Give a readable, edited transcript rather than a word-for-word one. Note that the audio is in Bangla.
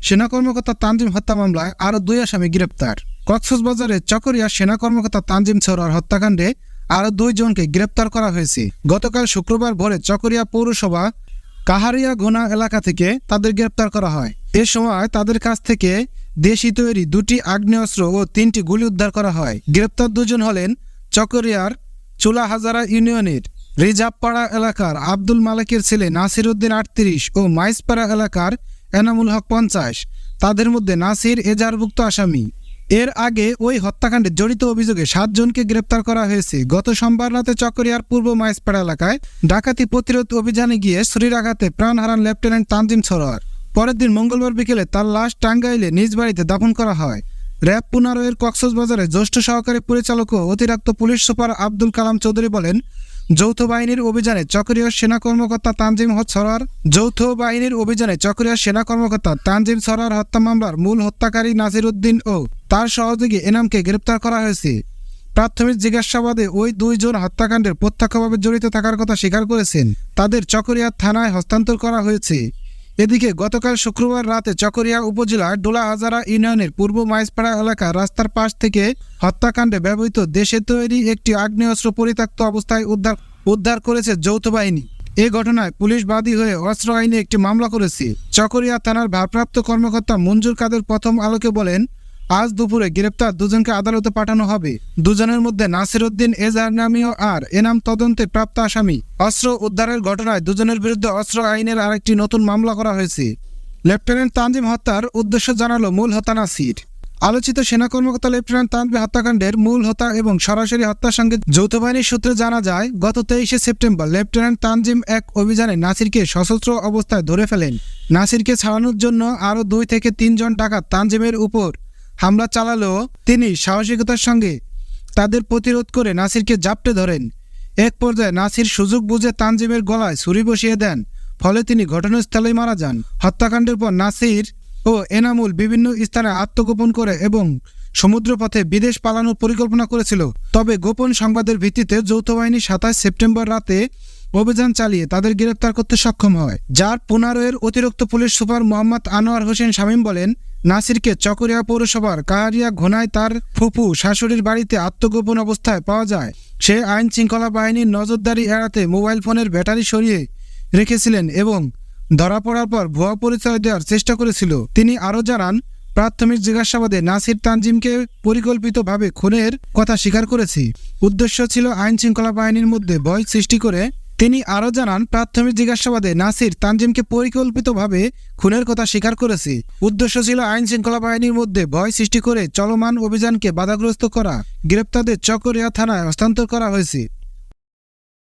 সেনা কর্মকর্তা তানজিম হত্যা মামলায় আরও 2 আসামি গ্রেপ্তার। কক্সবাজারে চকরিয়া সেনা কর্মকর্তা তানজিম সরোয়ার হত্যাকাণ্ডে আরও 2 জনকে গ্রেপ্তার করা হয়েছে। গতকাল শুক্রবার ভোরে চকরিয়া পৌরসভা কাহারিয়া গোনা এলাকা থেকে তাদের গ্রেপ্তার করা হয়। এ সময় তাদের কাছ থেকে দেশি তৈরি 2টি আগ্নেয়াস্ত্র ও 3টি গুলি উদ্ধার করা হয়। গ্রেপ্তার 2 জন হলেন চকরিয়ার চুলাহাজারা ইউনিয়নের রিজাবপাড়া এলাকার আব্দুল মালিকের ছেলে নাসির উদ্দিন 38 ও মাইজপাড়া এলাকার এনামুল হক 50। তাদের মধ্যে নাসির এজাহারভুক্ত আসামি। এর আগে ওই হত্যাকাণ্ডে জড়িত অভিযোগে 7 জনকে গ্রেপ্তার করা হয়েছে। গত সোমবার রাতে চকরিয়ার পূর্ব মাইজপাড়া এলাকায় ডাকাতি প্রতিরোধ অভিযানে গিয়ে ছুরির প্রাণ হারান লেফটেন্যান্ট তানজিম সরোয়ার। পরের দিন মঙ্গলবার বিকেলে তার লাশ টাঙ্গাইলে নিজ বাড়িতে দাফন করা হয়। র্যাব 15 কক্সবাজারের জ্যেষ্ঠ সহকারী পরিচালক ও অতিরিক্ত পুলিশ সুপার আব্দুল কালাম চৌধুরী বলেন, যৌথ বাহিনীর অভিযানে চকরিয়া সেনা কর্মকর্তা তানজিম সরোয়ার হত্যা মামলার মূল হত্যাকারী নাসির উদ্দিন ও তার সহযোগী এনামকে গ্রেপ্তার করা হয়েছে। প্রাথমিক জিজ্ঞাসাবাদে ওই 2 জন হত্যাকাণ্ডের প্রত্যক্ষভাবে জড়িত থাকার কথা স্বীকার করেছেন। তাদের চকরিয়া থানায় হস্তান্তর করা হয়েছে। এদিকে গতকাল শুক্রবার রাতে চকরিয়া উপজেলার ডোলাহাজারা ইউনিয়নের পূর্ব মাইজপাড়া এলাকার রাস্তার পাশ থেকে হত্যাকাণ্ডে ব্যবহৃত দেশে তৈরি একটি আগ্নেয়াস্ত্র পরিত্যক্ত অবস্থায় উদ্ধার করেছে যৌথ বাহিনী। এ ঘটনায় পুলিশ বাদী হয়ে অস্ত্র আইনে একটি মামলা করেছে। চকরিয়া থানার ভারপ্রাপ্ত কর্মকর্তা মঞ্জুর কাদের প্রথম আলোকে বলেন, আজ দুপুরে গ্রেপ্তার 2 জনকে আদালতে পাঠানো হবে। 2 জনের মধ্যে নাসির উদ্দিন এজাহার নামীয় আর এনাম তদন্তে প্রাপ্ত আসামি। অস্ত্র উদ্ধারের ঘটনায় 2 জনের বিরুদ্ধে অস্ত্র আইনের আরেকটি নতুন মামলা করা হয়েছে। লেফটেন্যান্ট তানজিম হত্যার উদ্দেশ্য জানালো মূল হত্যা নাসির। আলোচিত সেনা কর্মকর্তা লেফটেন্যান্ট তানজিম হত্যাকাণ্ডের মূল হত্যা এবং সরাসরি হত্যার সঙ্গে যৌথ বাহিনীর সূত্রে জানা যায়, গত 23 সেপ্টেম্বর লেফটেন্যান্ট তানজিম এক অভিযানে নাসিরকে সশস্ত্র অবস্থায় ধরে ফেলেন। নাসিরকে ছাড়ানোর জন্য আরও 2 থেকে 3 জন ডাকাত তানজিমের উপর হামলা চালালেও তিনি সাহসিকতার সঙ্গে তাদের প্রতিরোধ করে নাসিরকে জাপটে ধরেন। এক পর্যায়ে নাসির সুযোগ বুঝে তানজিমের গলায় ছুরি বসিয়ে দেন, ফলে তিনি ঘটনাস্থলেই মারা যান। হত্যাকাণ্ডের পর নাসির ও এনামুল বিভিন্ন স্থানে আত্মগোপন করে এবং সমুদ্রপথে বিদেশ পালানোর পরিকল্পনা করেছিল। তবে গোপন সংবাদের ভিত্তিতে যৌথ বাহিনী 27 সেপ্টেম্বর রাতে অভিযান চালিয়ে তাদের গ্রেপ্তার করতে সক্ষম হয়। যার 15 অতিরিক্ত পুলিশ সুপার মোহাম্মদ আনোয়ার হোসেন শামীম বলেন, নাসিরকে চকরিয়া পৌরসভার কাহারিয়া ঘোনায় তার ফুফু শাশুড়ির বাড়িতে আত্মগোপন অবস্থায় পাওয়া যায়। সে আইন শৃঙ্খলা বাহিনীর নজরদারি এড়াতে মোবাইল ফোনের ব্যাটারি সরিয়ে রেখেছিলেন এবং ধরা পড়ার পর ভুয়া পরিচয় দেওয়ার চেষ্টা করেছিল। তিনি আরও জানান, প্রাথমিক জিজ্ঞাসাবাদে নাসির তানজিমকে পরিকল্পিতভাবে খুনের কথা স্বীকার করেছে। উদ্দেশ্য ছিল আইন শৃঙ্খলা বাহিনীর মধ্যে ভয় সৃষ্টি করে। তিনি আরও জানান, প্রাথমিক জিজ্ঞাসাবাদে নাসির তানজিমকে পরিকল্পিতভাবে খুনের কথা স্বীকার করেছে। উদ্দেশ্য ছিল আইন শৃঙ্খলা বাহিনীর মধ্যে ভয় সৃষ্টি করে চলমান অভিযানকে বাধাগ্রস্ত করা। গ্রেপ্তারদের চকরিয়া থানায় হস্তান্তর করা হয়েছে।